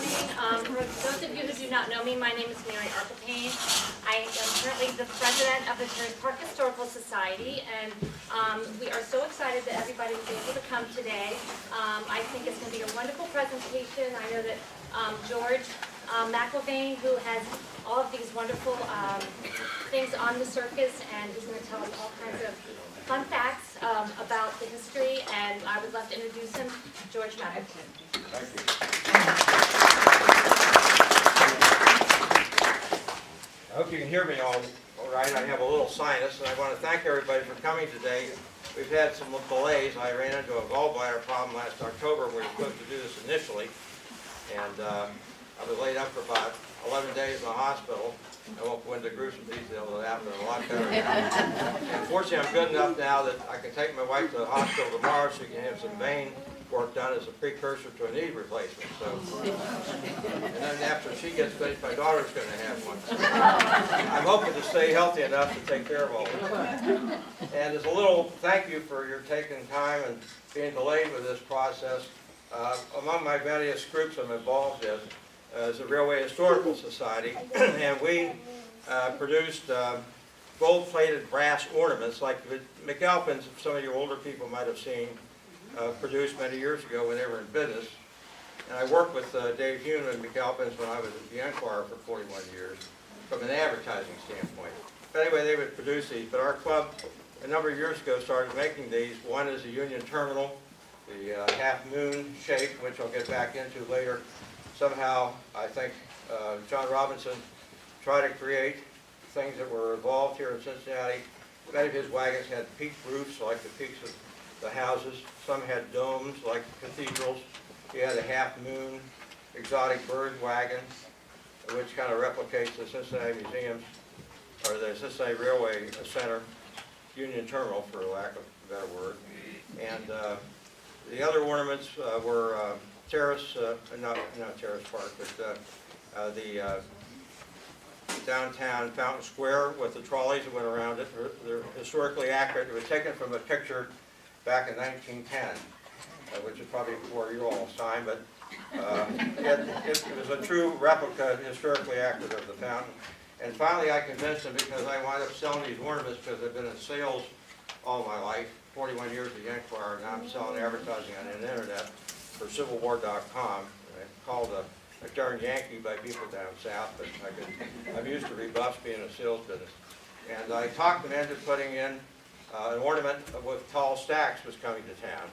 coming. For those of you who do not know me, my name is Mary Arpapane. I am currently the president of the Terrace Park Historical Society, and we are so excited that everybody was able to come today. I think it's going to be a wonderful presentation. I know that George McIlveen, who has all of these wonderful things on the circus, and he's going to tell us all kinds of fun facts about the history, and I would love to introduce him, George McIlveen. Thank you. I hope you can hear me all right. I have a little sinus, and I want to thank everybody for coming today. We've had some delays. I ran into a gallbladder problem last October when we were supposed to do this initially, and I was laid up for about 11 days in the hospital. I won't go into gruesome detail, it happened a lot better now. And fortunately, I'm good enough now that I can take my wife to the hospital tomorrow so she can have some vein work done as a precursor to a knee replacement. So, and then after she gets finished, my daughter's going to have one. I'm hoping to stay healthy enough to take care of all this. And as a little thank you for your taking time and being delayed with this process, among my various groups I'm involved in, is the Railway Historical Society, and we produced gold-plated brass ornaments like the McIlveens, some of you older people might have seen, produced many years ago when they were in business. And I worked with Dave Hume and McIlveens when I was at the Enquirer for 41 years from an advertising standpoint. But anyway, they would produce these, but our club a number of years ago started making these. One is the Union Terminal, the half-moon shape, which I'll get back into later. Somehow, I think John Robinson tried to create things that were involved here in Cincinnati. Many of his wagons had peaked roofs, like the peaks of the houses. Some had domes, like cathedrals. He had a half-moon exotic bird wagon, which kind of replicates the Cincinnati Museum's, or the Cincinnati Railway Center Union Terminal, for lack of a better word. And the other ornaments were Terrace, not Terrace Park, but the downtown Fountain Square with the trolleys that went around it. They're historically accurate. It was taken from a picture back in 1910, which is probably before you all signed, but it was a true replica, historically accurate, of the fountain. And finally I convinced him, because I wound up selling these ornaments because I've been in sales all my life, 41 years at the Enquirer, and now I'm selling advertising on the internet for civilwar.com. Called a darn Yankee by people down south, but I'm used to rebuffs being in a sales business. And I talked them into putting in an ornament with tall stacks was coming to town.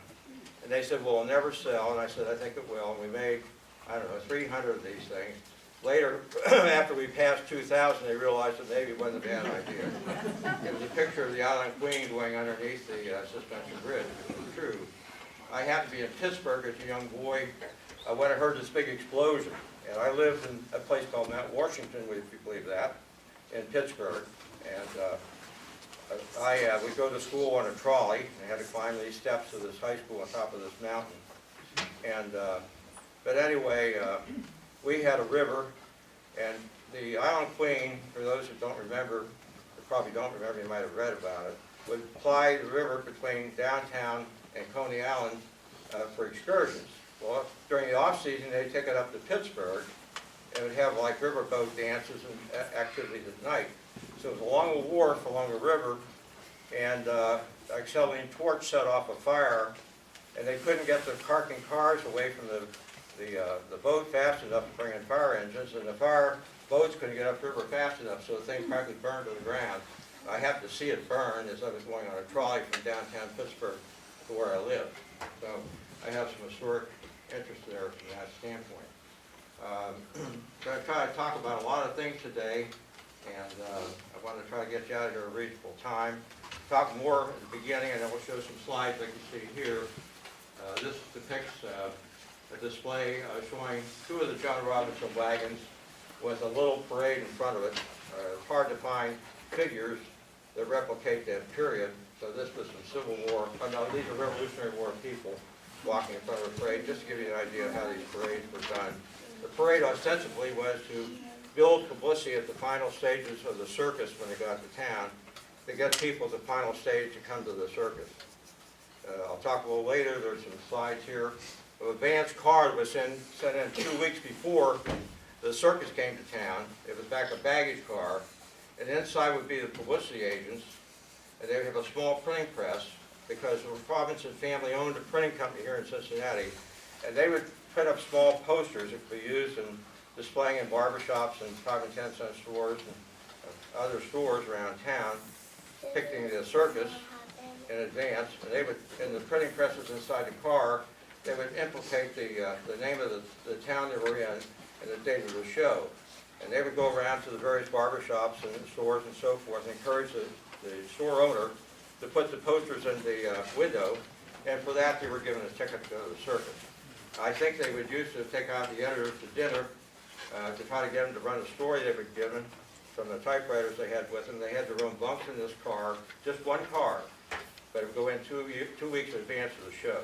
And they said, well, it'll never sell. And I said, I think it will. And we made, I don't know, 300 of these things. Later, after we passed 2,000, they realized that maybe it wasn't a bad idea. It was a picture of the Island Queen going underneath the suspension bridge, which was true. I happened to be in Pittsburgh as a young boy when I heard this big explosion. And I lived in a place called Mount Washington, if you believe that, in Pittsburgh. And we'd go to school on a trolley. I had to climb these steps to this high school on top of this mountain. And but anyway, we had a river, and the Island Queen, for those who don't remember, or probably don't remember, you might have read about it, would ply the river between downtown and Coney Island for excursions. Well, during the off-season, they'd take it up to Pittsburgh, and would have like riverboat dances and activities at night. So it was along the wharf, along the river, and a acetylene torch set off a fire, and they couldn't get the parking cars away from the boat fast enough to bring in fire engines, and the fire boats couldn't get upriver fast enough, so the thing practically burned to the ground. I happened to see it burn as I was going on a trolley from downtown Pittsburgh to where I lived. So I have some historic interest there from that standpoint. So I try to talk about a lot of things today, and I want to try to get you out of here at a reasonable time. Talk more at the beginning, and then we'll show some slides like you see here. This depicts a display showing two of the John Robinson wagons with a little parade in front of it. It's hard to find figures that replicate that period. So this was some Civil War, no, these are Revolutionary War people walking in front of a parade, just to give you an idea of how these parades were done. The parade ostensibly was to build publicity at the final stages of the circus when they got to town, to get people at the final stage to come to the circus. I'll talk a little later, there's some slides here of advanced car that was sent in 2 weeks before the circus came to town. It was back a baggage car, and inside would be the publicity agents, and they would have a small printing press because the Robinson family owned a printing company here in Cincinnati, and they would print up small posters that could be used in displaying in barbershops and 5 and 10 cent stores and other stores around town, depicting the circus in advance. And they would, in the printing presses inside the car, they would implicate the name of the town they were in and the date of the show. And they would go around to the various barbershops and stores and so forth and encourage the store owner to put the posters in the window, and for that they were given a ticket to go to the circus. I think they would used to take out the editors to dinner to try to get them to run a story they were given from the typewriters they had with them. They had their own bunks in this car, just one car, but it would go in 2 weeks in advance of the show.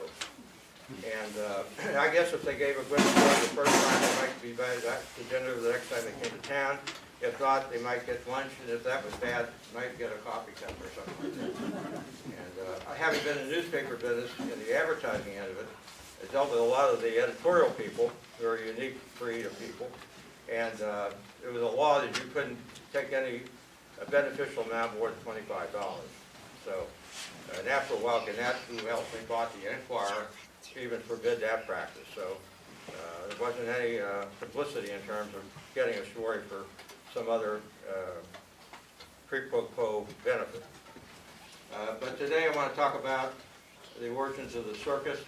And I guess if they gave a good story the first time, they might be invited to dinner the next time they came to town. If not, they might get lunch, and if that was bad, they might get a coffee cup or something like that. And having been in the newspaper business, in the advertising end of it, I dealt with a lot of the editorial people, who are a unique breed of people, and it was a law that you couldn't take any beneficial amount more than $25. So, and after a while, Gannett, who else we bought the Enquirer, even forbid that practice. So there wasn't any publicity in terms of getting a story for some other quid pro quo benefit. But today I want to talk about the origins of the circus,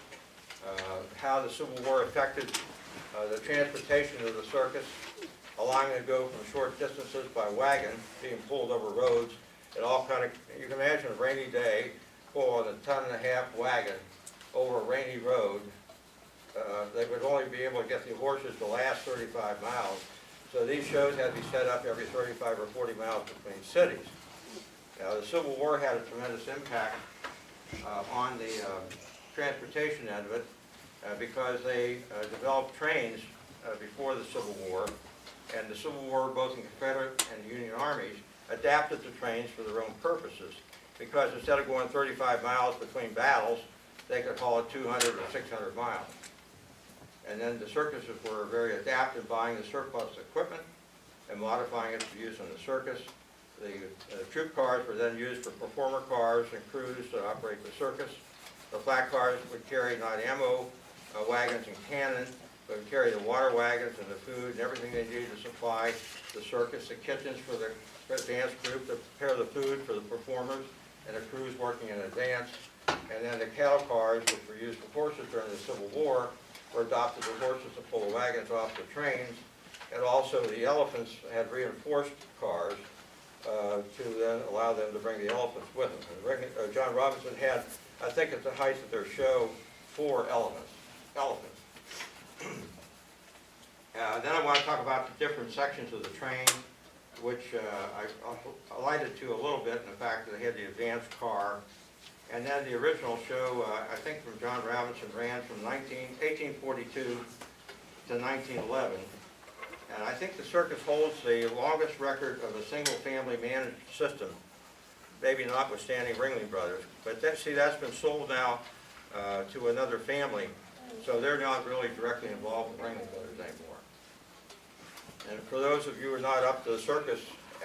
how the Civil War affected the transportation of the circus, allowing it to go from short distances by wagon, being pulled over roads. It all kind of, you can imagine a rainy day, pulling a 1.5-ton wagon over a rainy road. They would only be able to get the horses to last 35 miles. So these shows had to be set up every 35 or 40 miles between cities. Now the Civil War had a tremendous impact on the transportation end of it because they developed trains before the Civil War, and the Civil War, both in Confederate and Union armies, adapted the trains for their own purposes, because instead of going 35 miles between battles, they could haul it 200 or 600 miles. And then the circuses were very adept in buying the surplus equipment and modifying it for use in the circus. The troop cars were then used for performer cars and crews to operate the circus. The flat cars would carry not ammo wagons and cannon, but would carry the water wagons and the food and everything they needed to supply the circus. The kitchens for the dance group to prepare the food for the performers and the crews working in advance. And then the cattle cars, which were used for horses during the Civil War, were adopted as horses to pull the wagons off the trains. And also the elephants had reinforced cars to then allow them to bring the elephants with them. And John Robinson had, I think at the height of their show, 4 elephants. Then I want to talk about the different sections of the train, which I alighted to a little bit in the fact that they had the advanced car. And then the original show, I think from John Robinson, ran from 1842 to 1911. And I think the circus holds the longest record of a single-family managed system, maybe notwithstanding Ringling Brothers. But that's been sold now to another family, so they're not really directly involved with Ringling Brothers anymore. And for those of you who are not up to the circus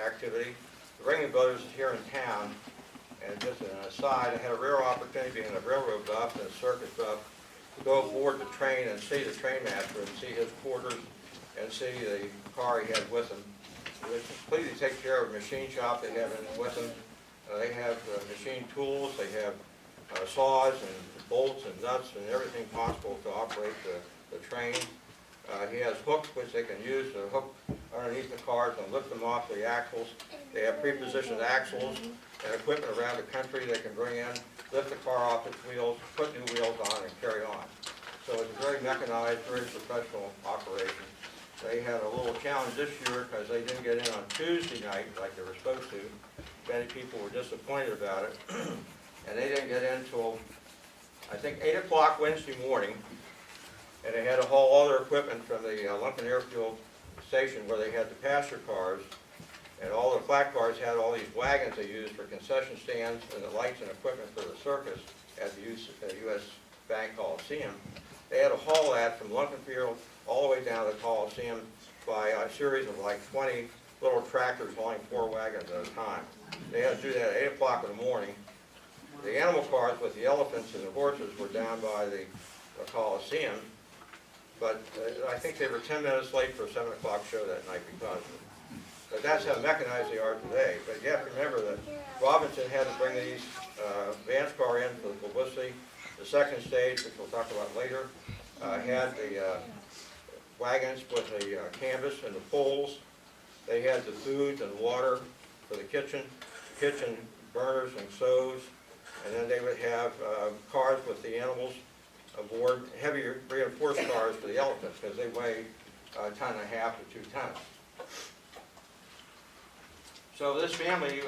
activity, the Ringling Brothers is here in town. And just an aside, I had a rare opportunity being a railroad buff and a circus buff to go aboard the train and see the trainmaster and see his quarters and see the car he had with him. He was completely taken care of a machine shop they have with him. They have machine tools, they have saws and bolts and nuts and everything possible to operate the train. He has hooks which they can use to hook underneath the cars and lift them off the axles. They have pre-positioned axles and equipment around the country they can bring in, lift the car off its wheels, put new wheels on, and carry on. So it's a very mechanized, very professional operation. They had a little challenge this year because they didn't get in on Tuesday night like they were supposed to. Many people were disappointed about it. And they didn't get in until, I think, 8 o'clock Wednesday morning. And they had to haul all their equipment from the Lincoln Airfield Station where they had the passenger cars. And all the flat cars had all these wagons they used for concession stands and the lights and equipment for the circus at the U.S. Bank Coliseum. they had to haul that from Lincoln Field all the way down to the Coliseum by a series of like 20 little tractors hauling 4 wagons at a time. They had to do that at 8 o'clock in the morning. The animal cars with the elephants and the horses were down by the Coliseum, but I think they were 10 minutes late for a 7 o'clock show that night because of it. But that's how mechanized they are today. But you have to remember that Robinson had to bring these advance car in for the publicity. The second stage, which we'll talk about later, had the wagons with the canvas and the poles. They had the food and water for the kitchen burners and stoves, and then they would have cars with the animals aboard, heavier reinforced cars for the elephants because they weigh 1.5 to 2 tons. So this family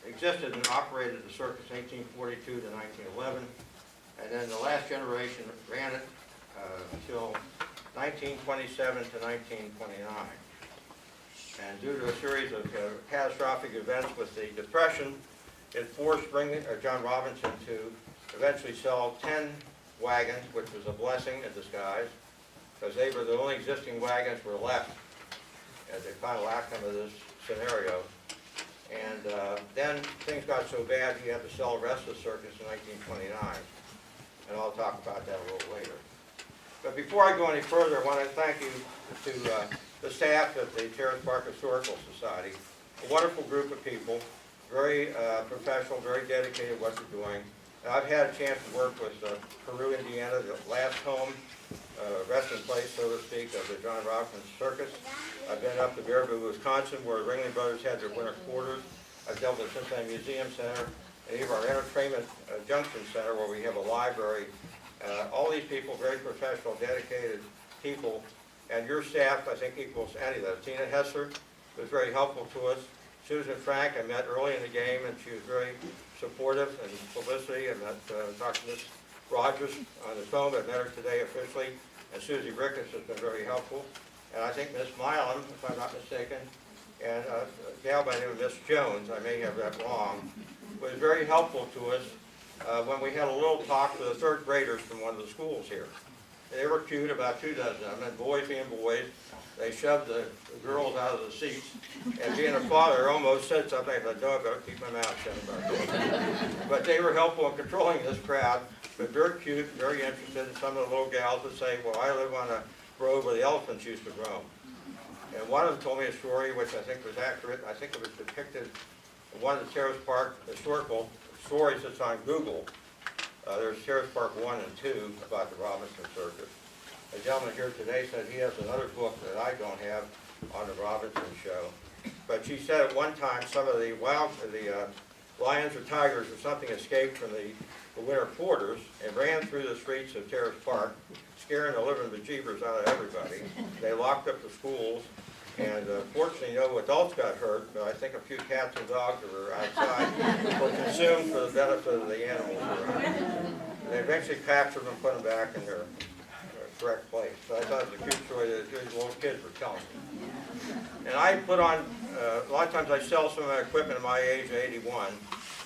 existed and operated the circus 1842 to 1911, and then the last generation ran it until 1927 to 1929. And due to a series of catastrophic events with the Depression, it forced John Robinson to eventually sell 10 wagons, which was a blessing in disguise, because they were the only existing wagons were left as they finally lacked them of this scenario. And then things got so bad he had to sell the rest of the circus in 1929. And I'll talk about that a little later. But before I go any further, I want to thank you to the staff at the Terrace Park Historical Society, a wonderful group of people, very professional, very dedicated to what they're doing. And I've had a chance to work with Peru, Indiana, the last home, resting place, so to speak, of the John Robinson Circus. I've been up to Baraboo, Wisconsin, where the Ringling Brothers had their winter quarters. I've dealt with the Cincinnati Museum Center, and even our Entertainment Junction Center, where we have a library. All these people, very professional, dedicated people, and your staff, I think, equals any of that. Tina Hesser was very helpful to us. Susan Frank, I met early in the game, and she was very supportive and publicity. I met Dr. Miss Rogers on the phone. I met her today officially, and Susie Ricketts has been very helpful. And I think Miss Milam, if I'm not mistaken, and a gal by the name of Miss Jones, I may have that wrong, was very helpful to us when we had a little talk with the 3rd graders from one of the schools here. They were cute, about 2 dozen of them, and boys being boys, they shoved the girls out of the seats, and being a father, I almost said something, I thought, no, I better keep my mouth shut about this. But they were helpful in controlling this crowd, but very cute, very interested, and some of the little gals would say, well, I live on a road where the elephants used to roam. And one of them told me a story which I think was accurate. I think it was depicted in one of the Terrace Park historical stories that's on Google. There's Terrace Park 1 and 2 about the Robinson Circus. A gentleman here today said he has another book that I don't have on the Robinson show. But she said at one time some of the lions or tigers or something escaped from the winter quarters and ran through the streets of Terrace Park, scaring the living bejeebers out of everybody. They locked up the schools, and fortunately no adults got hurt, but I think a few cats and dogs that were outside were consumed for the benefit of the animals around. And they eventually captured them and put them back in their correct place. So I thought it was a cute story that these little kids were telling me. And I put on, a lot of times I sell some of my equipment at my age of 81,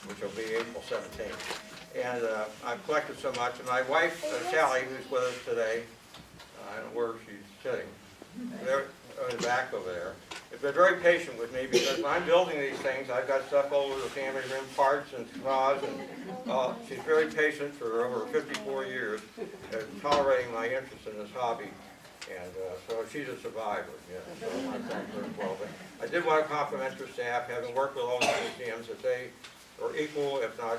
which will be April 17th. And I've collected so much. And my wife, Sally, who's with us today, I don't know where she's sitting, there in the back over there, has been very patient with me because when I'm building these things, I've got stuff all over the family room, parts and straws, and she's very patient for over 54 years, tolerating my interest in this hobby. And so she's a survivor, yeah, so I thank her as well. But I did want to compliment your staff, having worked with all the museums, that they are equal, if not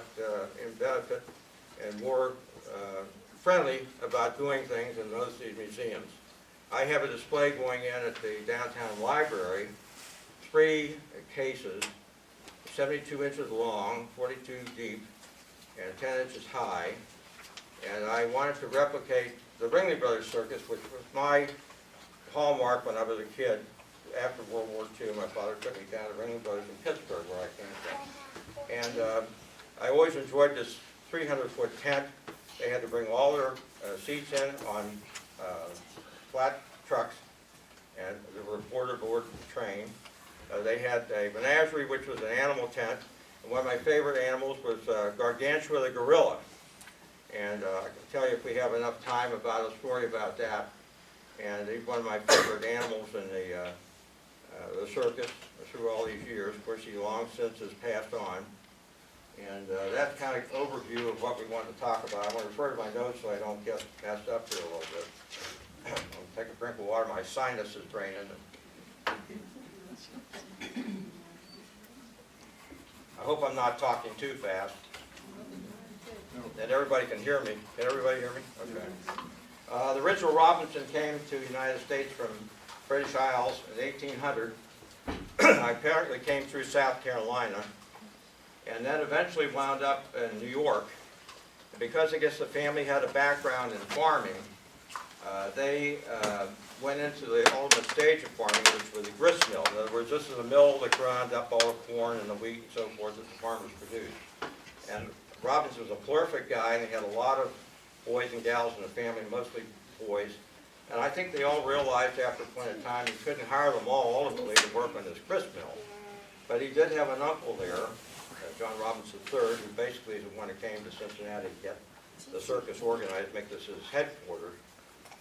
in benefit, and more friendly about doing things in most of these museums. I have a display going in at the downtown library, 3 cases, 72 inches long, 42 deep, and 10 inches high. And I wanted to replicate the Ringling Brothers Circus, which was my hallmark when I was a kid. After World War II, my father took me down to Ringling Brothers in Pittsburgh, where I came from. And I always enjoyed this 300-foot tent. They had to bring all their seats in on flat trucks, and they were board the train. They had a menagerie, which was an animal tent, and one of my favorite animals was Gargantua the gorilla. And I can tell you if we have enough time about a story about that. And he's one of my favorite animals in the circus through all these years. Of course, he long since has passed on. And that's kind of overview of what we want to talk about. I want to refer to my notes so I don't get messed up here a little bit. I'll take a drink of water. My sinus is draining. I hope I'm not talking too fast. And everybody can hear me. Can everybody hear me? Okay. The original Robinson came to the United States from British Isles in 1800. Apparently came through South Carolina, and then eventually wound up in New York. Because I guess the family had a background in farming, they went into the ultimate stage of farming, which was the grist mill. In other words, this is a mill that ground up all the corn and the wheat and so forth that the farmers produced. And Robinson was a prolific guy, and he had a lot of boys and gals in the family, mostly boys. And I think they all realized after a point in time he couldn't hire them all ultimately to work on this grist mill. But he did have an uncle there, John Robinson III, who basically is the one who came to Cincinnati to get the circus organized, make this his headquarters.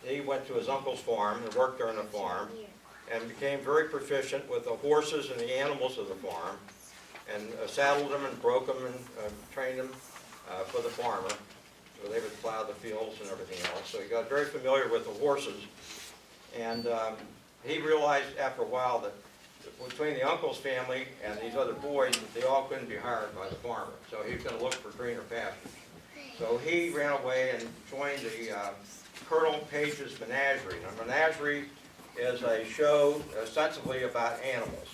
He went to his uncle's farm and worked there on the farm and became very proficient with the horses and the animals of the farm, and saddled them and broke them and trained them for the farmer, so they would plow the fields and everything else. So he got very familiar with the horses, and he realized after a while that between the uncle's family and these other boys, that they all couldn't be hired by the farmer. So he was going to look for greener pastures. So he ran away and joined the Colonel Page's Menagerie. Now, Menagerie is a show ostensibly about animals.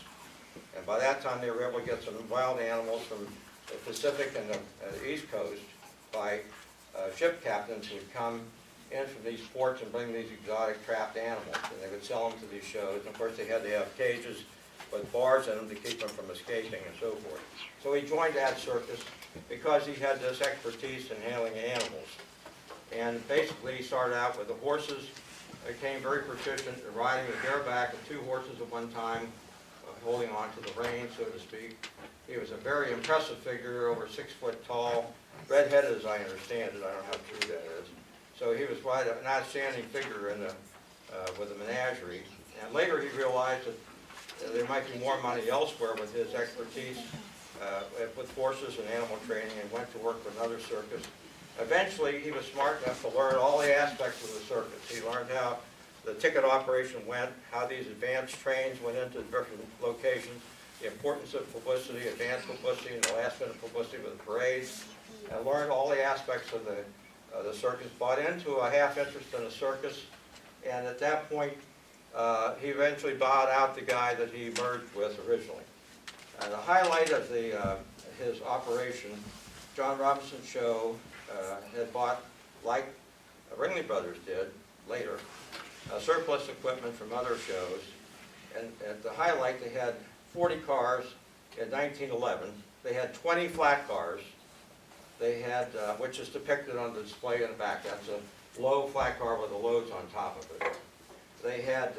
And by that time, they were able to get some wild animals from the Pacific and the East Coast by ship captains who would come in from these ports and bring these exotic trapped animals. And they would sell them to these shows. And of course, they had to have cages with bars in them to keep them from escaping and so forth. So he joined that circus because he had this expertise in handling animals. And basically, he started out with the horses. Became very proficient in riding the bareback of 2 horses at one time, holding on to the reins, so to speak. He was a very impressive figure, over 6 foot tall, red-headed as I understand it. I don't know how true that is. So he was quite an outstanding figure in the, with the menagerie. And later he realized that there might be more money elsewhere with his expertise with horses and animal training, and went to work for another circus. Eventually, he was smart enough to learn all the aspects of the circus. He learned how the ticket operation went, how these advanced trains went into different locations, the importance of publicity, advanced publicity, and the last-minute publicity with the parades, and learned all the aspects of the circus, bought into a half interest in the circus, and at that point, he eventually bought out the guy that he merged with originally. The highlight of his operation, John Robinson's show, had bought, like Ringling Brothers did later, surplus equipment from other shows. And at the highlight, they had 40 cars in 1911. They had 20 flat cars. They had, which is depicted on the display in the back. That's a low flat car with the loads on top of it. They had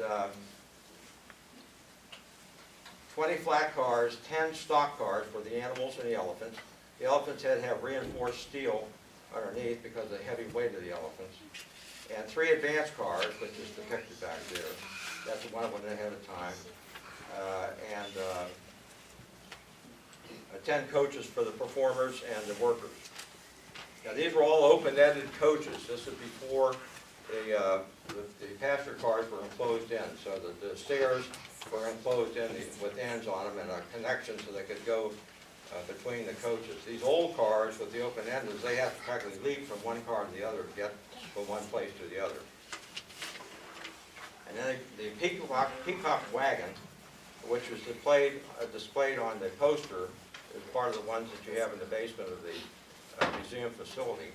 20 flat cars, 10 stock cars for the animals and the elephants. The elephants had to have reinforced steel underneath because of the heavy weight of the elephants. And 3 advanced cars, which is depicted back there. That's the one that went ahead of time. And 10 coaches for the performers and the workers. Now these were all open-ended coaches. This was before the passenger cars were enclosed in. So the stairs were enclosed in with ends on them and a connection so they could go between the coaches. These old cars with the open enders, they have to practically leap from one car to the other to get from one place to the other. And then the peacock wagon, which was displayed on the poster, is part of the ones that you have in the basement of the museum facility,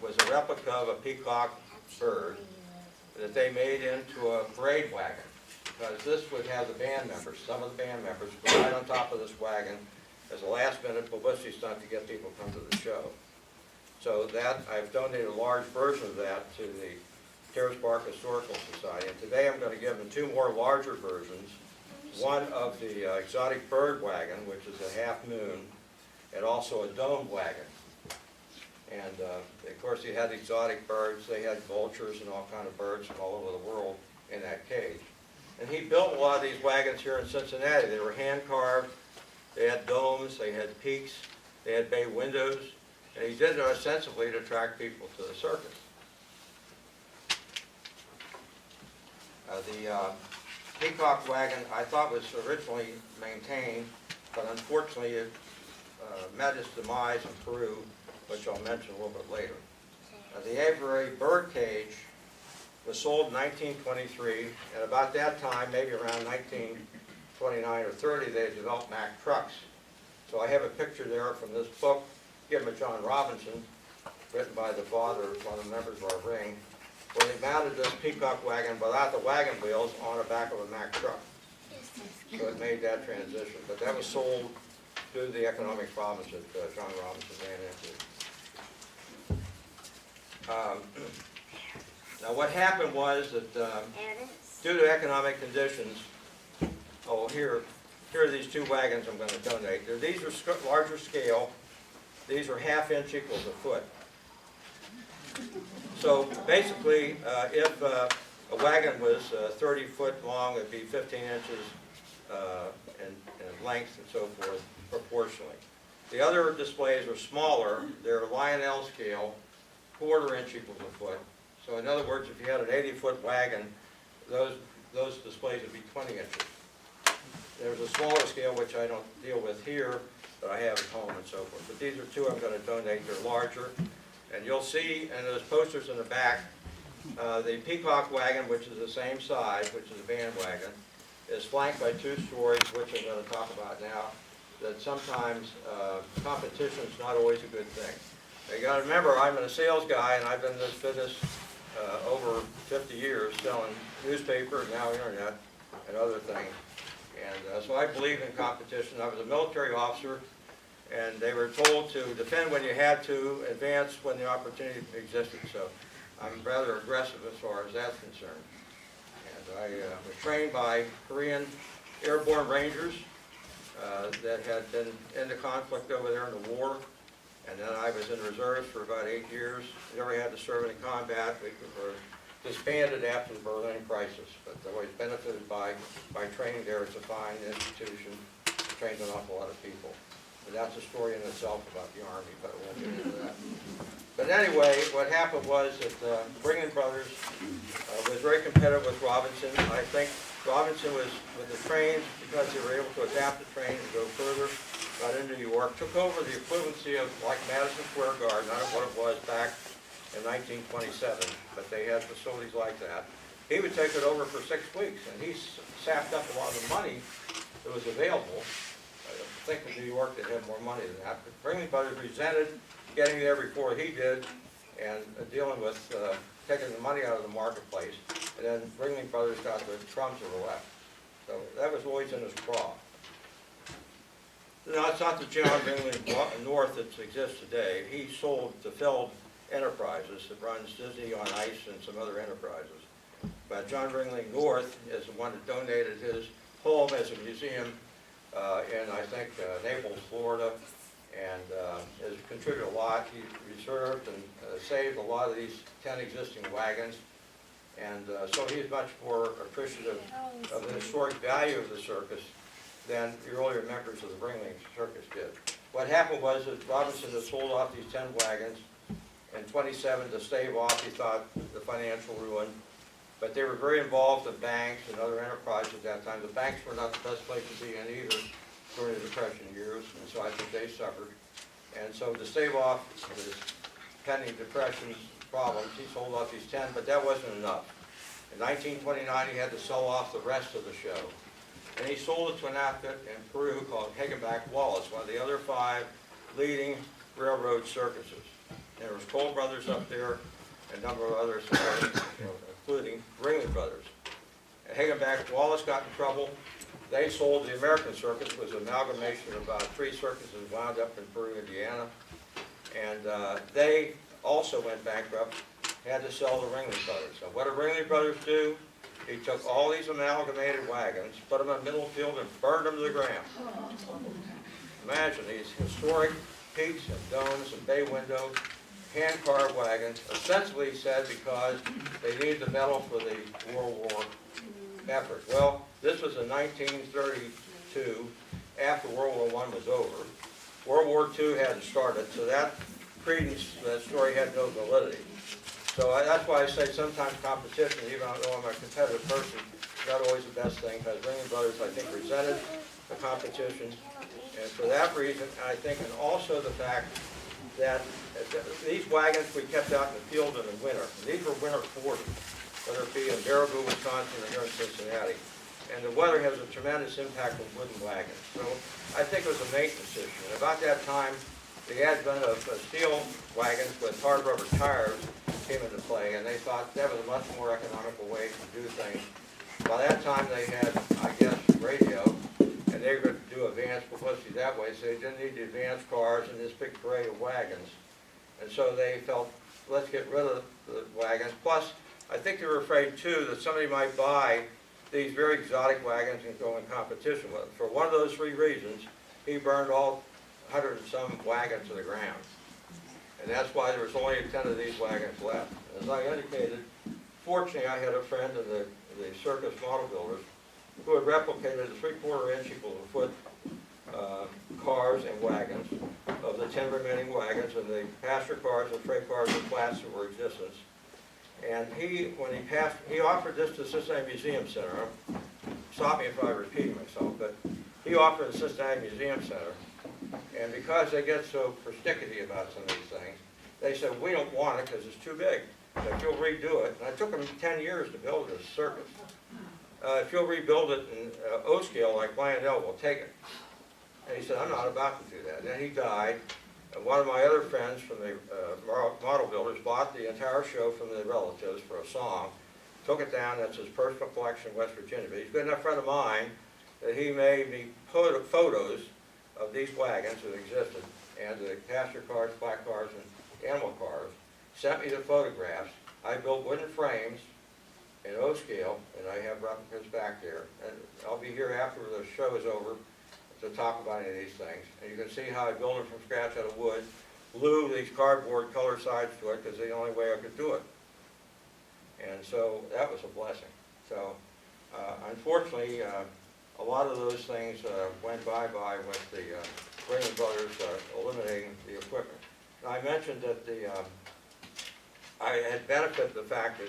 was a replica of a peacock bird that they made into a parade wagon. Because this would have the band members, some of the band members, go right on top of this wagon as a last-minute publicity stunt to get people to come to the show. So that, I've donated a large version of that to the Terrace Historical Society. And today I'm going to give them 2 more larger versions. One of the exotic bird wagon, which is a half moon, and also a dome wagon. And of course, he had exotic birds. They had vultures and all kind of birds from all over the world in that cage. And he built a lot of these wagons here in Cincinnati. They were hand carved. They had domes. They had peaks. They had bay windows. And he did it ostensibly to attract people to the circus. The Peacock wagon, I thought, was originally maintained, but unfortunately it met its demise in Peru, which I'll mention a little bit later. The Avery bird cage was sold in 1923, and about that time, maybe around 1929 or 30, they had developed Mack trucks. So I have a picture there from this book, given by John Robinson, written by the father of one of the members of our ring, where they mounted this Peacock wagon without the wagon wheels on the back of a Mack truck. So it made that transition. But that was sold due to the economic problems that John Robinson ran into. Now what happened was that due to economic conditions, here are these two wagons I'm going to donate. These are larger scale. These are ½ equals a foot. So basically, if a wagon was 30 foot long, it'd be 15 inches in length and so forth, proportionally. The other displays are smaller. They're Lionel scale, 1/4 inch equals a foot. So in other words, if you had an 80-foot wagon, those displays would be 20 inches. There's a smaller scale, which I don't deal with here, but I have at home and so forth. But these are two I'm going to donate. They're larger. And you'll see in those posters in the back, the Peacock wagon, which is the same size, which is a van wagon, is flanked by 2 stories, which I'm going to talk about now, that sometimes competition is not always a good thing. Now, you got to remember, I'm a sales guy, and I've been in this business over 50 years, selling newspaper, and now internet, and other things. And so I believe in competition. I was a military officer, and they were told to defend when you had to, advance when the opportunity existed. So I'm rather aggressive as far as that's concerned. And I was trained by Korean airborne rangers that had been in the conflict over there in the war. And then I was in reserves for about 8 years. Never had to serve in combat. We were disbanded after the Berlin crisis, but I was benefited by training there. It's a fine institution. It trains an awful lot of people. But that's a story in itself about the Army, but I won't get into that. But anyway, what happened was that Ringling Brothers was very competitive with Robinson. I think Robinson was with the trains, because they were able to adapt the train and go further, got into New York, took over the equivalency of like Madison Square Garden, not what it was back in 1927, but they had facilities like that. He would take it over for 6 weeks, and he sapped up a lot of the money that was available. I think in New York they had more money than that, but Ringling Brothers resented getting there before he did and dealing with taking the money out of the marketplace. And then Ringling Brothers got the crumbs of the left. So that was always in his craw. No, it's not the John Ringling North that exists today. He sold to Feld Enterprises that runs Disney on Ice and some other enterprises. But John Ringling North is the one that donated his home as a museum in, I think, Naples, Florida, and has contributed a lot. He reserved and saved a lot of these 10 existing wagons, and so he's much more appreciative of the historic value of the circus than the earlier members of the Ringling Circus did. What happened was that Robinson had sold off these 10 wagons. In 27, to stave off, he thought, the financial ruin. But they were very involved in banks and other enterprises at that time. The banks were not the best place to be in either during the Depression years, and so I think they suffered. And so to stave off this pending Depression problems, he sold off these 10, but that wasn't enough. In 1929, he had to sell off the rest of the show. And he sold it to an outfit in Peru called Hagenbeck Wallace, one of the other 5 leading railroad circuses. And there was Cole Brothers up there, and a number of others, including Ringling Brothers. And Hagenbeck Wallace got in trouble. They sold the American Circus, which was an amalgamation of about 3 circuses wound up in Peru, Indiana. And they also went bankrupt, had to sell the Ringling Brothers. So what did Ringling Brothers do? He took all these amalgamated wagons, put them in Middlefield, and burned them to the ground. Imagine these historic peaks and domes and bay windows. hand-carved wagons, ostensibly he said because they needed the metal for the World War effort. Well, this was in 1932, after World War I was over. World War II hadn't started, so that credence, that story had no validity. So that's why I say sometimes competition, even though I'm a competitive person, is not always the best thing, because Ringling Brothers, I think, resented the competition. And for that reason, I think, and also the fact that these wagons we kept out in the field in the winter. And these were winter quarters, whether it be in Baraboo, Wisconsin, or here in Cincinnati. And the weather has a tremendous impact on wooden wagons. So I think it was a maintenance issue. And about that time, the advent of steel wagons with hard rubber tires came into play, and they thought that was a much more economical way to do things. By that time, they had, I guess, radio, and they were going to do advanced publicity that way, so they didn't need the advanced cars and this big parade of wagons. And so they felt, let's get rid of the wagons. Plus, I think they were afraid, too, that somebody might buy these very exotic wagons and go in competition with them. For one of those three reasons, he burned all 100 and some wagons to the ground. And that's why there was only 10 of these wagons left. As I indicated, fortunately I had a friend in the circus model builders who had replicated the 3/4 inch equal to foot cars and wagons of the 10 remaining wagons and the passenger cars and freight cars and flats that were in existence. And when he passed, he offered this to the Cincinnati Museum Center. Stop me if I repeat myself, but he offered the Cincinnati Museum Center. And because they get so perstickety about some of these things, they said, we don't want it because it's too big. So if you'll redo it, and it took them 10 years to build this circus. If you'll rebuild it in O scale like Lionel, we'll take it. And he said, I'm not about to do that. And then he died. And one of my other friends from the model builders bought the entire show from the relatives for a song, took it down, that's his personal collection in West Virginia. But he's a good enough friend of mine that he made me photos of these wagons that existed, and the passenger cars, flat cars, and animal cars, sent me the photographs. I built wooden frames in O scale, and I have replicas back there. And I'll be here after the show is over to talk about any of these things. And you can see how I built them from scratch out of wood, glue these cardboard color sides to it, because it's the only way I could do it. And so that was a blessing. So unfortunately, a lot of those things went bye-bye with the Ringling Brothers eliminating the equipment. Now, I mentioned that I had benefited the fact that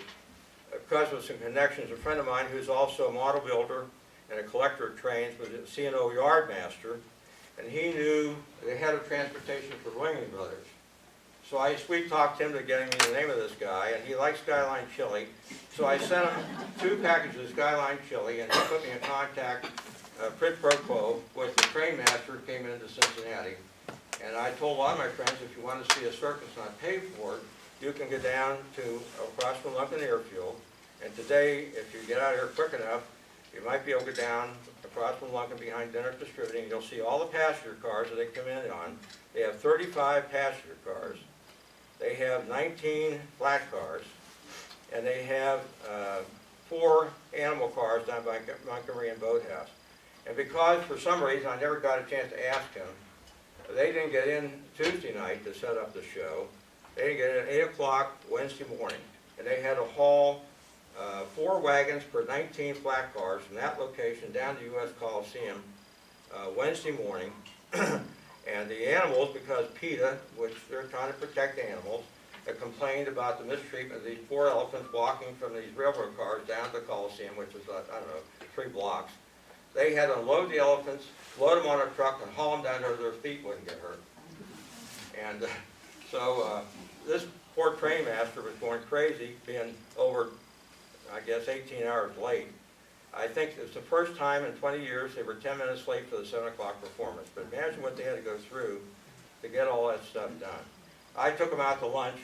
because of some connections, a friend of mine who's also a model builder and a collector of trains was a C&O yardmaster, and he knew the head of transportation for Ringling Brothers. So I sweet-talked him to getting me the name of this guy, and he liked Skyline chili. So I sent him 2 packages of Skyline chili, and he put me in contact, quid pro quo, with the train master who came into Cincinnati. And I told a lot of my friends, if you want to see a circus not paid for, you can go down to across from Lumpkin Airfield. And today, if you get out of here quick enough, you might be able to go down across from Lumpkin behind Dinner Distributing. You'll see all the passenger cars that they come in on. They have 35 passenger cars. They have 19 flat cars. And they have 4 animal cars down by Montgomery and Boathouse. And because, for some reason, I never got a chance to ask him, they didn't get in Tuesday night to set up the show. They didn't get in at 8 o'clock Wednesday morning. And they had to haul 4 wagons per 19 flat cars from that location down to U.S. Coliseum Wednesday morning. And the animals, because PETA, which they're trying to protect animals, had complained about the mistreatment of these 4 elephants walking from these railroad cars down to the Coliseum, which is, I don't know, 3 blocks. They had to unload the elephants, load them on a truck, and haul them down there so their feet wouldn't get hurt. And so this poor train master was going crazy, being over, I guess, 18 hours late. I think it's the first time in 20 years they were 10 minutes late for the 7 o'clock performance. But imagine what they had to go through to get all that stuff done. I took them out to lunch,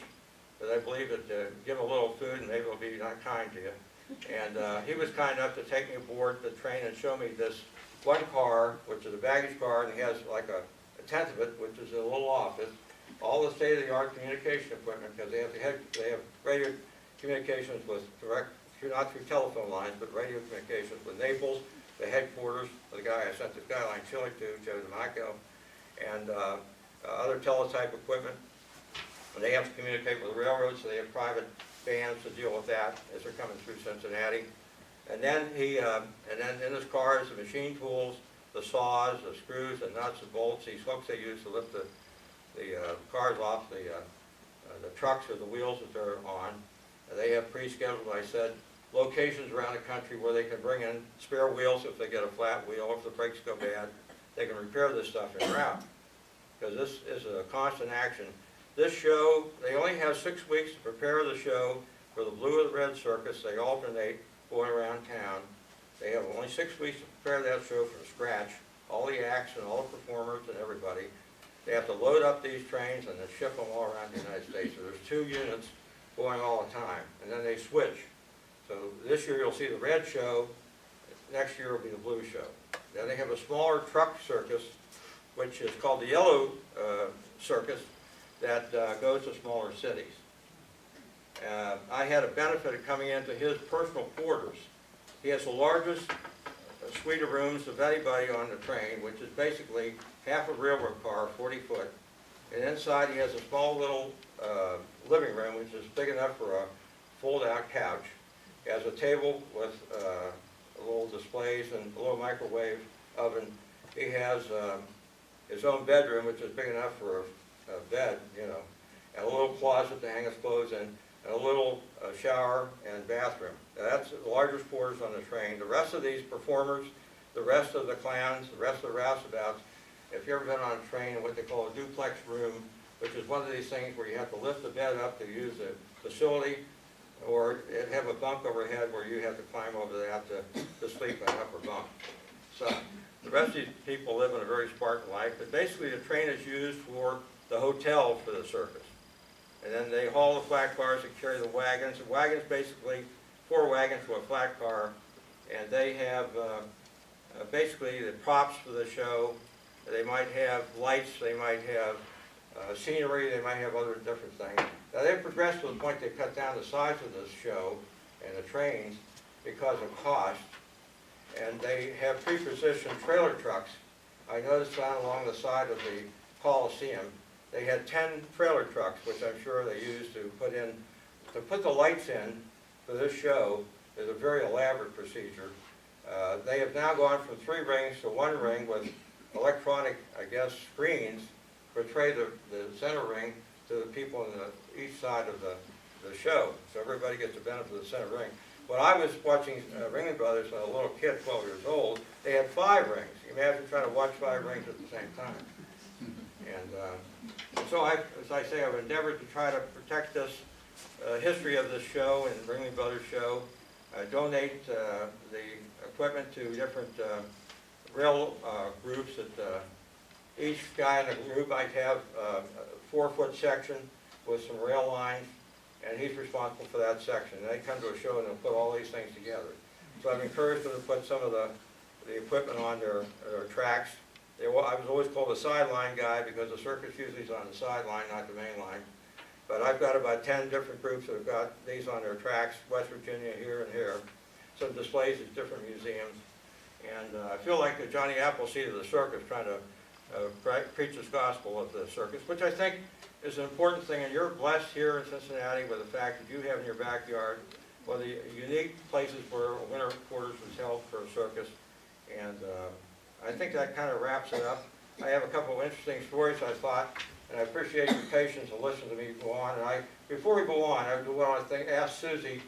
because I believe that give them a little food and maybe they'll be not kind to you. And he was kind enough to take me aboard the train and show me this one car, which is a baggage car, and he has like a tenth of it, which is a little office. All the state-of-the-art communication equipment, because they have radio communications with not through telephone lines, but radio communications with Naples, the headquarters of the guy I sent the Skyline chili to, Joe DeMacco, and other teletype equipment. And they have to communicate with the railroad, so they have private vans to deal with that as they're coming through Cincinnati. And then and then in his cars, the machine tools, the saws, the screws, the nuts, the bolts, these hooks they use to lift the cars off the trucks or the wheels that they're on. And they have pre-scheduled, I said, locations around the country where they can bring in spare wheels if they get a flat wheel, if the brakes go bad. They can repair this stuff en route, because this is a constant action. This show, they only have 6 weeks to prepare the show for the Blue or the Red Circus. They alternate going around town. They have only 6 weeks to prepare that show from scratch, all the acts and all the performers and everybody. They have to load up these trains and then ship them all around the United States. So there's 2 units going all the time, and then they switch. So this year you'll see the red show, next year will be the blue show. Then they have a smaller truck circus, which is called the yellow circus, that goes to smaller cities. I had a benefit of coming into his personal quarters. He has the largest suite of rooms of anybody on the train, which is basically half a railroad car, 40 foot. And inside he has a small little living room, which is big enough for a fold-out couch. He has a table with little displays and a little microwave oven. He has his own bedroom, which is big enough for a bed, you know, and a little closet to hang his clothes in, and a little shower and bathroom. Now, that's the largest quarters on the train. The rest of these performers, the rest of the clowns, the rest of the roustabouts, if you've ever been on a train in what they call a duplex room, which is one of these things where you have to lift the bed up to use the facility, or have a bunk overhead where you have to climb over that to sleep in an upper bunk. So the rest of these people live in a very Spartan life, but basically the train is used for the hotel for the circus. And then they haul the flat cars and carry the wagons. The wagons, basically 4 wagons to a flat car, and they have basically the props for the show. They might have lights, they might have scenery, they might have other different things. Now they've progressed to the point they cut down the size of this show and the trains because of cost, and they have pre-positioned trailer trucks. I noticed down along the side of the Coliseum, they had 10 trailer trucks, which I'm sure they used to put the lights in for this show. Is a very elaborate procedure. They have now gone from 3 rings to 1 ring with electronic, I guess, screens portray the center ring to the people on each side of the show. So everybody gets the benefit of the center ring. When I was watching Ringling Brothers when I was a little kid, 12 years old, they had 5 rings. Imagine trying to watch 5 rings at the same time. And so, as I say, I've endeavored to try to protect this history of this show and Ringling Brothers show. I donate the equipment to different rail groups. That each guy in a group might have a 4-foot section with some rail lines, and he's responsible for that section. And they come to a show and they'll put all these things together. So I've encouraged them to put some of the equipment on their tracks. I was always called a sideline guy because the circus usually is on the sideline, not the main line. But I've got about 10 different groups that have got these on their tracks, West Virginia, here and here. Some displays at different museums. And I feel like the Johnny Appleseed of the circus trying to preach this gospel of the circus, which I think is an important thing. And you're blessed here in Cincinnati with the fact that you have in your backyard one of the unique places where a winter quarters was held for a circus. And I think that kind of wraps it up. I have a couple of interesting stories I thought, and I appreciate your patience and listen to me go on. And before we go on, I want to ask Susie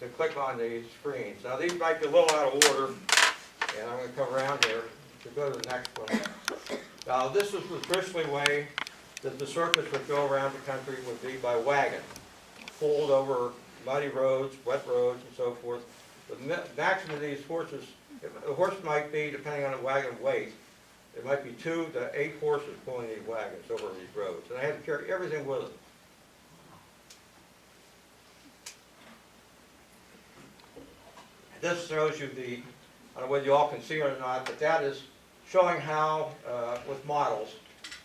to click on these screens. Now these might be a little out of order, and I'm going to come around here to go to the next one. Now this is the traditional way that the circus would go around the country, would be by wagon, pulled over muddy roads, wet roads, and so forth. The maximum of these horses, the horse might be, depending on the wagon weight, it might be 2 to 8 horses pulling these wagons over these roads. And they had to carry everything with them. This shows you I don't know whether you all can see it or not, but that is showing how, with models,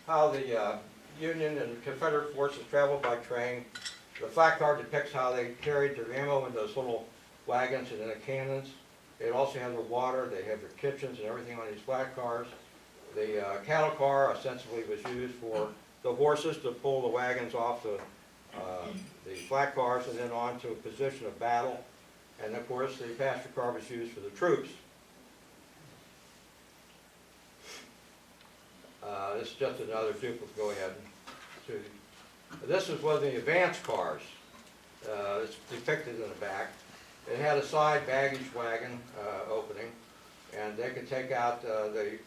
how the Union and Confederate forces traveled by train. The flat card depicts how they carried their ammo in those little wagons and in the cannons. They also have their water, they have their kitchens and everything on these flat cars. The cattle car ostensibly was used for the horses to pull the wagons off the the flat cars, and then on to a position of battle. And of course, the passenger car was used for the troops. This is just another duplicate. Go ahead. This is one of the advanced cars. It's depicted in the back. It had a side baggage wagon opening, and they could take out the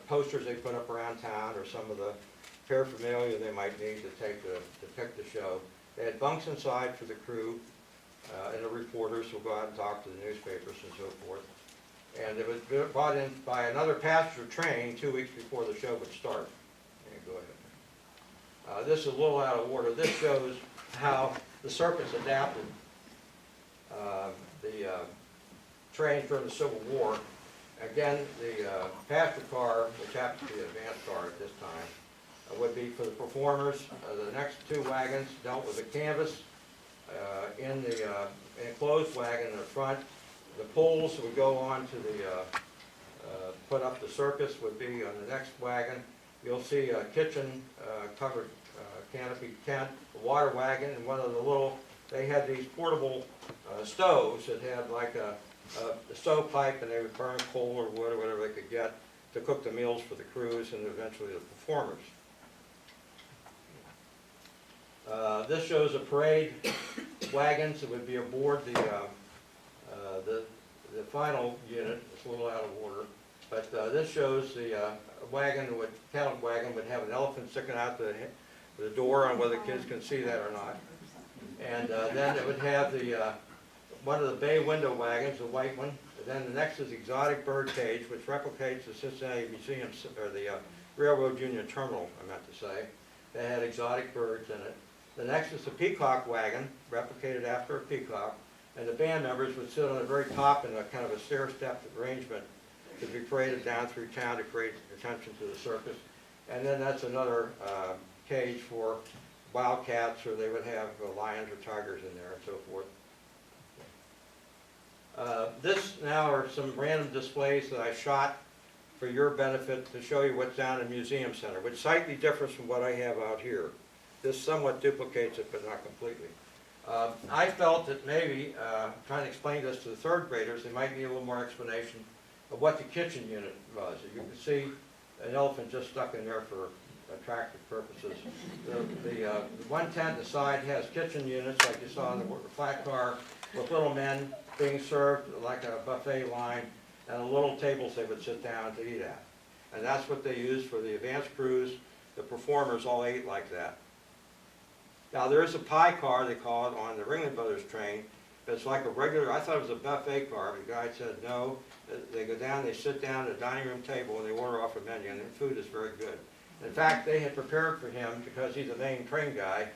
posters they put up around town, or some of the paraphernalia they might need to take to depict the show. They had bunks inside for the crew and the reporters who go out and talk to the newspapers and so forth. And it was brought in by another passenger train 2 weeks before the show would start. Yeah, go ahead. This is a little out of order. This shows how the circus adapted the trains during the Civil War. Again, the passenger car, which happens to be an advanced car at this time, would be for the performers. The next two wagons dealt with the canvas. In the enclosed wagon in the front, the poles would go on to the, put up the circus would be on the next wagon. You'll see a kitchen covered canopy tent, a water wagon, and one of the little, they had these portable stoves that had like a stovepipe, and they would burn coal or wood or whatever they could get to cook the meals for the crews and eventually the performers. This shows a parade wagons that would be aboard the final unit. It's a little out of order, but this shows the cattle wagon would have an elephant sticking out the door, on whether kids can see that or not. And then it would have one of the bay window wagons, the white one. And then the next is exotic bird cage, which replicates the Cincinnati Museum, or the Railroad Union Terminal, I meant to say. They had exotic birds in it. The next is the peacock wagon, replicated after a peacock, and the band members would sit on the very top in a kind of a stair-stepped arrangement to be paraded down through town to create attention to the circus. And then that's another cage for wildcats, or they would have lions or tigers in there and so forth. This now are some random displays that I shot for your benefit to show you what's down in the museum center, which slightly differs from what I have out here. This somewhat duplicates it, but not completely. I felt that maybe, trying to explain this to the third graders, they might need a little more explanation of what the kitchen unit was. You can see an elephant just stuck in there for attractive purposes. The one tent, the side, has kitchen units like you saw in the flat car, with little men being served like a buffet line, and the little tables they would sit down to eat at. And that's what they used for the advanced crews. The performers all ate like that. Now there is a pie car, they call it, on the Ringling Brothers train. It's like a regular, I thought it was a buffet car, but the guy said no. They go down, they sit down at a dining room table, and they order off a menu, and the food is very good. In fact, they had prepared for him, because he's a main train guy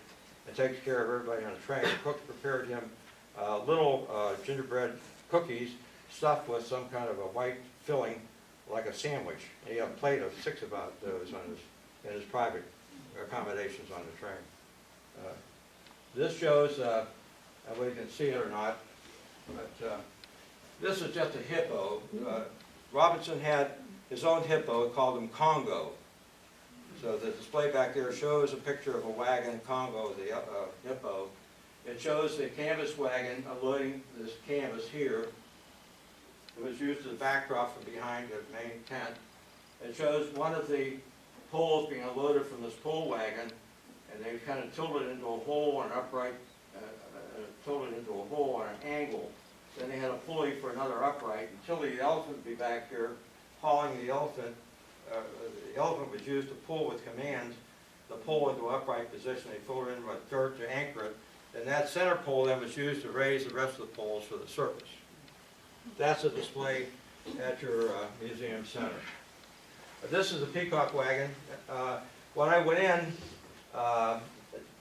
and takes care of everybody on the train. The cook prepared him little gingerbread cookies stuffed with some kind of a white filling, like a sandwich. And he had a plate of 6 about those in his private accommodations on the train. This shows, whether you can see it or not, but this is just a hippo. Robinson had his own hippo, he called him Congo. So the display back there shows a picture of a wagon, Congo, the hippo. It shows the canvas wagon unloading this canvas here. It was used as a backdrop from behind the main tent. It shows one of the poles being unloaded from this pole wagon, and they kind of tilted it into a hole on an upright, tilted it into a hole on an angle. Then they had a pulley for another upright, until the elephant would be back here hauling the elephant. The elephant was used to pull with commands the pole into an upright position. They filled it in with dirt to anchor it. And that center pole then was used to raise the rest of the poles for the circus. That's a display at your museum center. This is a peacock wagon. When I went in,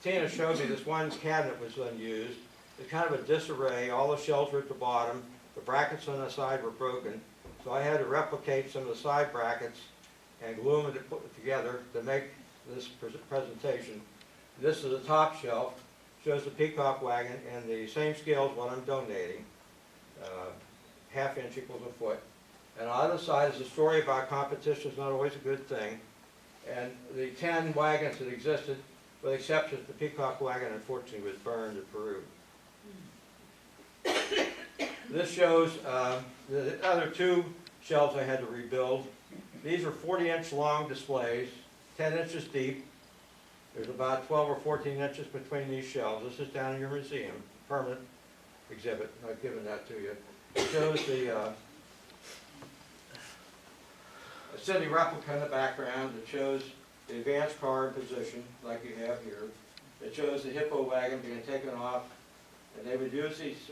Tina showed me this one cabinet was unused. It's kind of a disarray. All the shelves were at the bottom. The brackets on the side were broken. So I had to replicate some of the side brackets and glue them to put it together to make this presentation. This is the top shelf. Shows the peacock wagon, and the same scale as what I'm donating. ½ inch equals a foot. And on the other side is a story about competition is not always a good thing. And the 10 wagons that existed with the exception that the peacock wagon unfortunately was burned in Peru. This shows the other two shelves I had to rebuild. These are 40-inch long displays, 10 inches deep. There's about 12 or 14 inches between these shelves. This is down in your museum, permanent exhibit. I've given that to you. It shows the city replica in the background. It shows the advanced car in position, like you have here. It shows the hippo wagon being taken off, and they would use these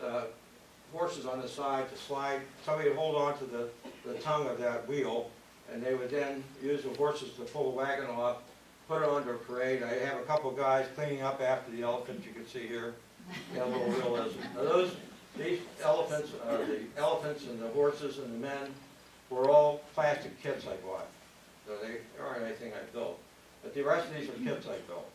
horses on the side to slide. Somebody would hold on to the tongue of that wheel, and they would then use the horses to pull the wagon off, put it onto a parade. I have a couple guys cleaning up after the elephants, you can see here. Got a little realism. Now these elephants, the elephants and the horses and the men, were all plastic kits I bought. So they aren't anything I built. But the rest of these are kits I built.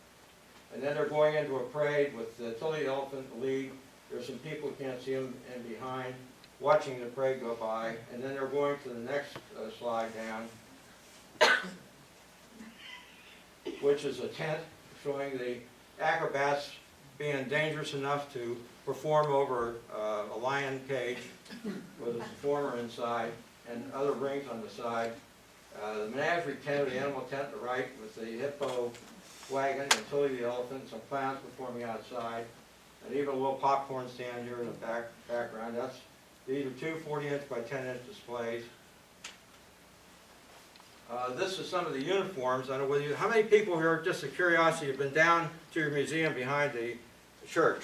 And then they're going into a parade with the Tilly Elephant League. There's some people who can't see them in behind, watching the parade go by. And then they're going to the next slide down, which is a tent showing the acrobats being dangerous enough to perform over a lion cage with a performer inside and other rings on the side. The menagerie tent, the animal tent to the right, with the hippo wagon and Tilly the elephant, some clowns performing outside, and even a little popcorn stand here in the background. These are two 40-inch by 10-inch displays. This is some of the uniforms. I don't know whether how many people here, just a curiosity, have been down to your museum behind the church?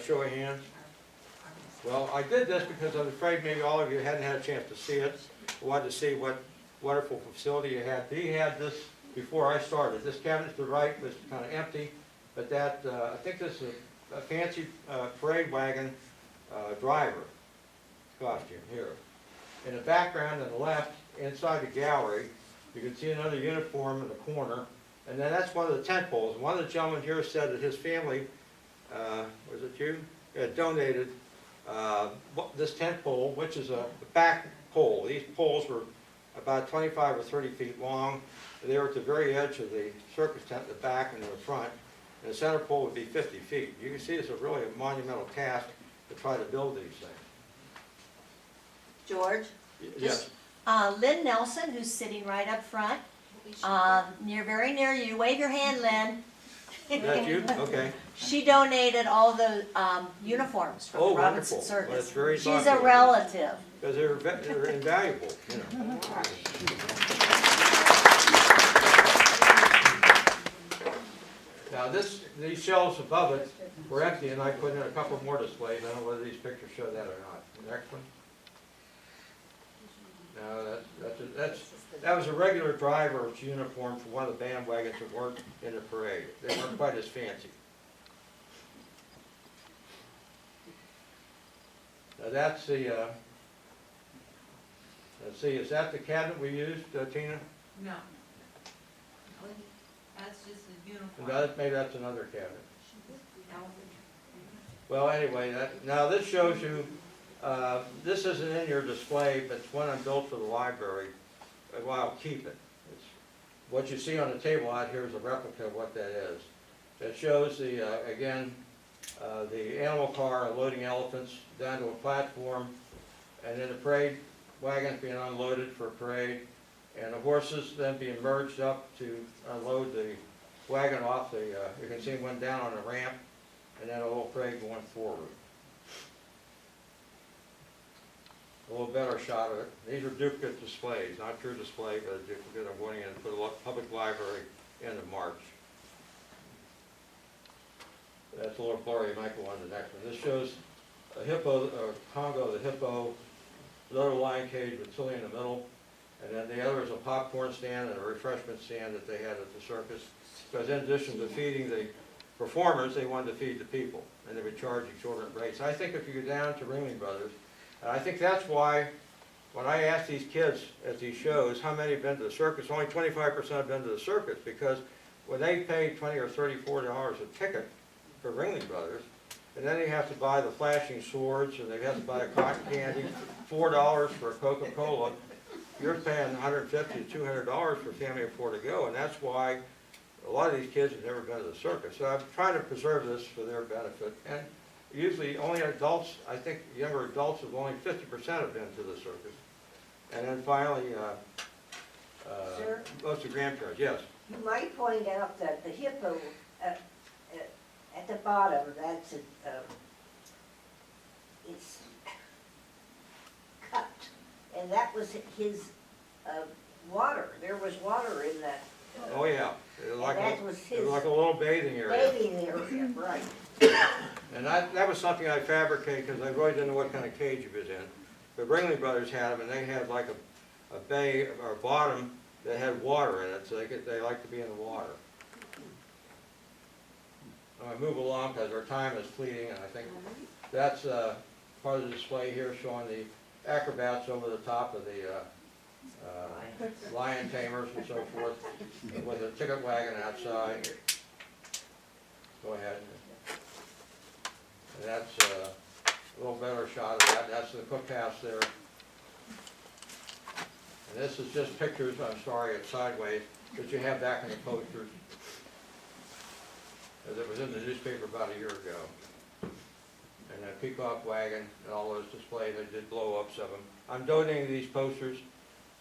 Show of hands. Well, I did this because I was afraid maybe all of you hadn't had a chance to see it. I wanted to see what wonderful facility you had. He had this before I started. This cabinet to the right was kind of empty, but that I think this is a fancy parade wagon driver costume here. In the background on the left, inside the gallery, you can see another uniform in the corner, and then that's one of the tent poles. One of the gentlemen here said that his family, was it you? Donated this tent pole, which is a back pole. These poles were about 25 or 30 feet long. They were at the very edge of the circus tent, the back and the front. And the center pole would be 50 feet. You can see it's really a monumental task to try to build these things. George? Yes. Lynn Nelson, who's sitting right up front, very near you. Wave your hand, Lynn. Is that you? Okay. She donated all the uniforms from the Robinson Circus. Well, that's very She's a thoughtful. relative. Because they're invaluable, you know. Now these shelves above it were empty, and I put in a couple more displays. I don't know whether these pictures show that or not. The next one. No, that was a regular driver's uniform for one of the band wagons that weren't in the parade. They weren't quite as fancy. Now that's the, let's see, is that the cabinet we used, Tina? No. That's just a uniform. Maybe that's another cabinet. Well, anyway, now this shows you, this isn't in your display, but it's one I built for the library. Well, I'll keep it. What you see on the table out here is a replica of what that is. It shows the, again, the animal car loading elephants down to a platform, and then the parade wagons being unloaded for a parade, and the horses then being merged up to unload the wagon off the, you can see one down on the ramp, and then a little parade going forward. A little better shot of it. These are duplicate displays, not true display, but a duplicate of going in for the public library end of March. That's a little blurry, Michael, on the next one. This shows a hippo, Congo, the hippo, little lion cage with Tilly in the middle, and then the other is a popcorn stand and a refreshment stand that they had at the circus. Because in addition to feeding the performers, they wanted to feed the people, and they would charge exorbitant rates. I think if you go down to Ringling Brothers, and I think that's why when I ask these kids at these shows how many have been to the circus, only 25% have been to the circus, because when they pay $20 or $34 a ticket for Ringling Brothers, and then they have to buy the flashing swords, and they have to buy a cotton candy, $4 for a Coca-Cola, you're paying $150 to $200 for a family of four to go, and that's why a lot of these kids have never been to the circus. So I'm trying to preserve this for their benefit. And usually only adults, I think younger adults have only 50% have been to the circus. And then finally, Sir? most of the grandparents, yes. You might point out that the hippo at the bottom, that's it's cut, and that was his water. There was water in that. Oh, yeah. It was like, that was it was his like a little bathing area. bathing area, right. And that was something I fabricated because I really didn't know what kind of cage he was in. The Ringling Brothers had them, and they had like a bay or bottom that had water in it, so they like to be in the water. I move along because our time is fleeting, and I think that's part of the display here showing the acrobats over the top of the lion tamers and so forth, with a ticket wagon outside. Go ahead. And that's a little better shot of that. That's the cookhouse there. And this is just pictures, I'm sorry, it's sideways, that you have back in the posters. As it was in the newspaper about a year ago. And that peacock wagon and all those displays, they did blow-ups of them. I'm donating these posters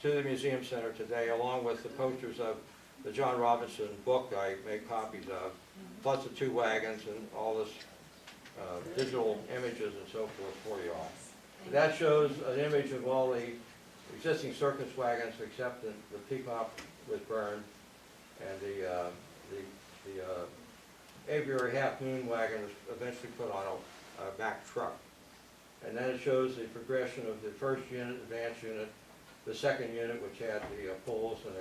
to the museum center today, along with the posters of the John Robinson book I made copies of, plus the 2 wagons and all this digital images and so forth for you all. That shows an image of all the existing circus wagons, except the peacock was burned, and the aviary half moon wagon was eventually put on a back truck. And then it shows the progression of the first unit, advanced unit, the second unit, which had the poles and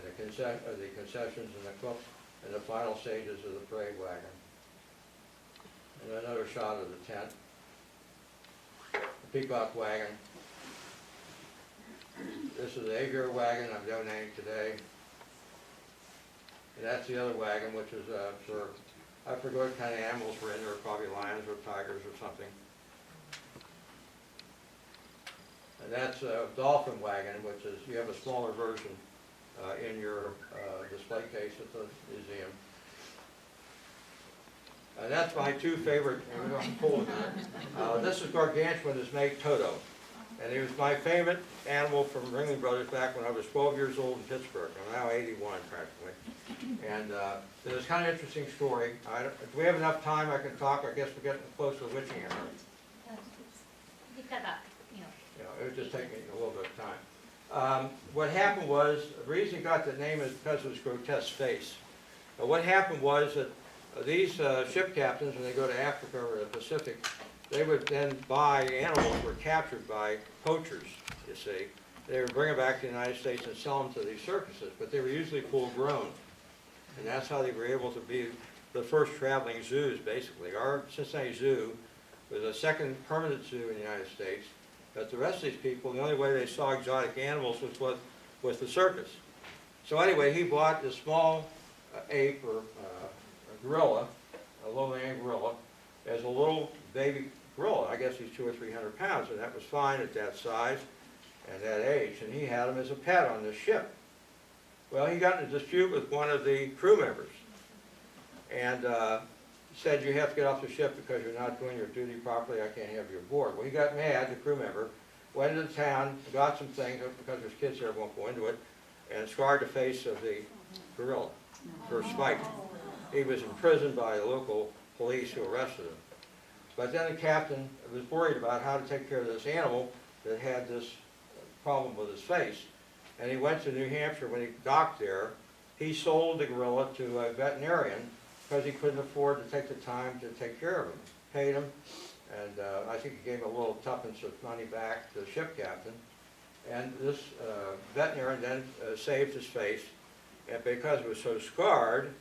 the concessions and the cooks, and the final stages of the parade wagon. And another shot of the tent. The peacock wagon. This is the aviary wagon I'm donating today. And that's the other wagon, which is for, I forget what kind of animals were in there, probably lions or tigers or something. And that's a dolphin wagon, which is, you have a smaller version in your display case at the museum. And that's my 2 favorite, and we're going to pull it. This is Gargantuan, his mate Toto. And he was my favorite animal from Ringling Brothers back when I was 12 years old in Pittsburgh. I'm now 81 practically. And it was kind of an interesting story. Do we have enough time I can talk? I guess we're getting close to the witching hour. You've got about, It would just take me a little bit of time. What happened was, the reason he got the name is because of his grotesque face. What happened was that these ship captains, when they go to Africa or the Pacific, they would then buy animals that were captured by poachers, you see. They would bring them back to the United States and sell them to these circuses, but they were usually full grown. And that's how they were able to be the first traveling zoos, basically. Our Cincinnati Zoo was the second permanent zoo in the United States, but the rest of these people, the only way they saw exotic animals was with the circus. So anyway, he bought this small ape or a gorilla, a low-land gorilla, as a little baby gorilla. I guess he's 200 or 300 pounds, and that was fine at that size and that age. And he had him as a pet on this ship. Well, he got in a dispute with one of the crew members, and said, "You have to get off the ship because you're not doing your duty properly. I can't have you aboard." Well, he got mad, the crew member, went into town, got some things, because there's kids there, won't go into it, and scarred the face of the gorilla for spite. He was imprisoned by the local police who arrested him. But then the captain was worried about how to take care of this animal that had this problem with his face. And he went to New Hampshire. When he docked there, he sold the gorilla to a veterinarian because he couldn't afford to take the time to take care of him. Paid him, and I think he gave him a little tuppence of money back to the ship captain. And this veterinarian then saved his face, and because it was so scarred,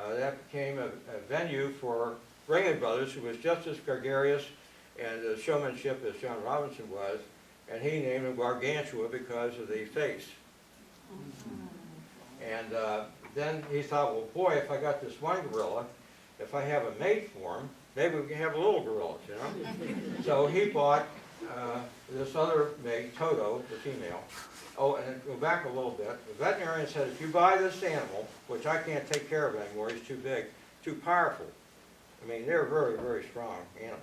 that became a venue for Ringling Brothers, who was just as gregarious and showmanship as John Robinson was, and he named him Gargantua because of the face. And then he thought, well, boy, if I got this one gorilla, if I have a mate for him, maybe we can have little gorillas, you know? So he bought this other mate, Toto, the female. Oh, and go back a little bit. The veterinarian said, if you buy this animal, which I can't take care of anymore, he's too big, too powerful. I mean, they're very, very strong animals.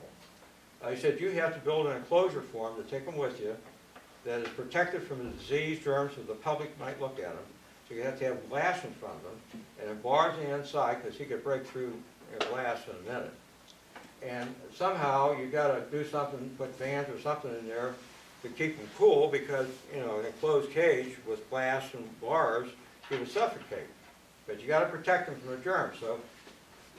He said, you have to build an enclosure for them to take them with you that is protected from the disease, germs, so the public might look at them. So you have to have glass in front of them, and then bars on the inside, because he could break through glass in a minute. And somehow you got to do something, put fans or something in there to keep them cool, because, you know, an enclosed cage with glass and bars, he would suffocate. But you got to protect them from the germs. So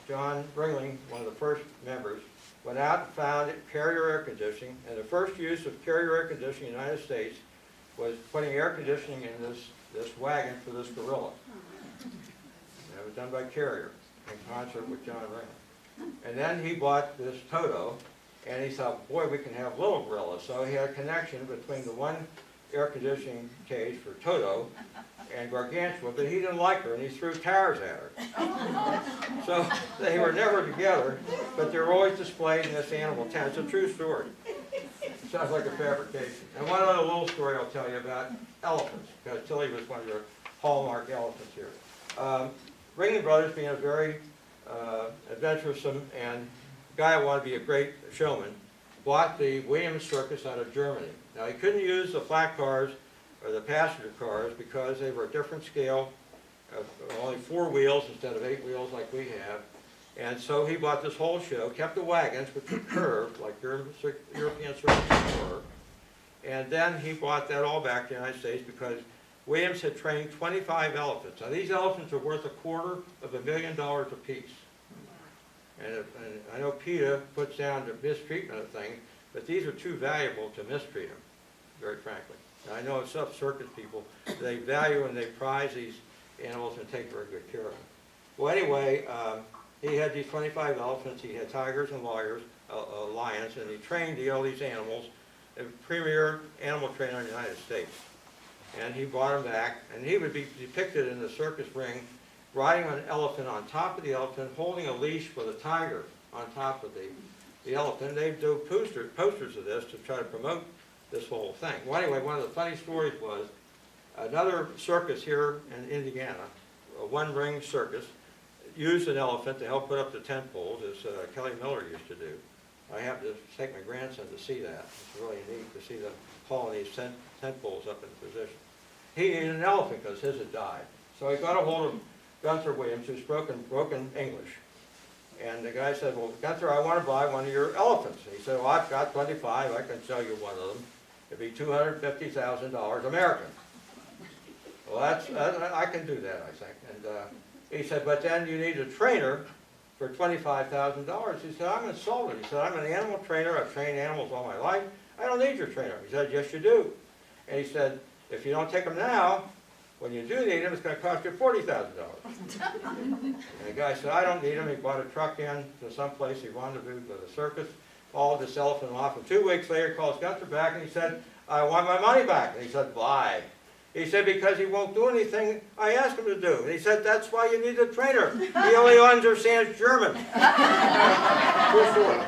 John Ringling, one of the first members, went out and found Carrier air conditioning, and the first use of Carrier air conditioning in the United States was putting air conditioning in this wagon for this gorilla. And that was done by Carrier in concert with John Ringling. And then he bought this Toto, and he thought, boy, we can have little gorillas. So he had a connection between the one air conditioning cage for Toto and Gargantua, but he didn't like her, and he threw towers at her. So they were never together, but they were always displayed in this animal tent. It's a true story. Sounds like a fabrication. And one other little story I'll tell you about elephants, because Tilly was one of your hallmark elephants here. Ringling Brothers, being a very adventuresome and guy who wanted to be a great showman, bought the Williams Circus out of Germany. Now, he couldn't use the flat cars or the passenger cars because they were a different scale, only 4 wheels instead of 8 wheels like we have. And so he bought this whole show, kept the wagons, which were curved like European circuses were. And then he brought that all back to the United States because Williams had trained 25 elephants. Now, these elephants are worth $250,000 apiece. And I know PETA puts down the mistreatment of things, but these are too valuable to mistreat them, very frankly. And I know some circus people, they value and they prize these animals and take very good care of them. Well, anyway, he had these 25 elephants, he had tigers and lions, and he trained all these animals, a premier animal trainer in the United States. And he brought them back, and he would be depicted in the circus ring riding on an elephant, on top of the elephant, holding a leash with a tiger on top of the elephant. They'd do posters of this to try to promote this whole thing. Well, anyway, one of the funny stories was another circus here in Indiana, a one-ring circus, used an elephant to help put up the tent poles, as Kelly Miller used to do. I happened to take my grandson to see that. It's really neat to see them hauling these tent poles up into position. He needed an elephant because his had died. So he got a hold of Gunther Williams, who's broken English. And the guy said, well, Gunther, I want to buy one of your elephants. And he said, well, I've got 25. I can sell you one of them. It'd be $250,000 American. Well, I can do that, I think. And he said, but then you need a trainer for $25,000. He said, I'm insulted. He said, I'm an animal trainer. I've trained animals all my life. I don't need your trainer. He said, yes, you do. And he said, if you don't take them now, when you do need them, it's going to cost you $40,000. And the guy said, I don't need them. He bought a truck in to someplace he wanted to do with a circus, hauled this elephant off. And 2 weeks later, he calls Gunther back and he said, I want my money back. And he said, why? He said, because he won't do anything I asked him to do. And he said, that's why you need a trainer. He only understands German. True story.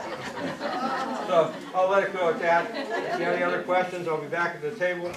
So I'll let it go at that. If you have any other questions, I'll be back at the table.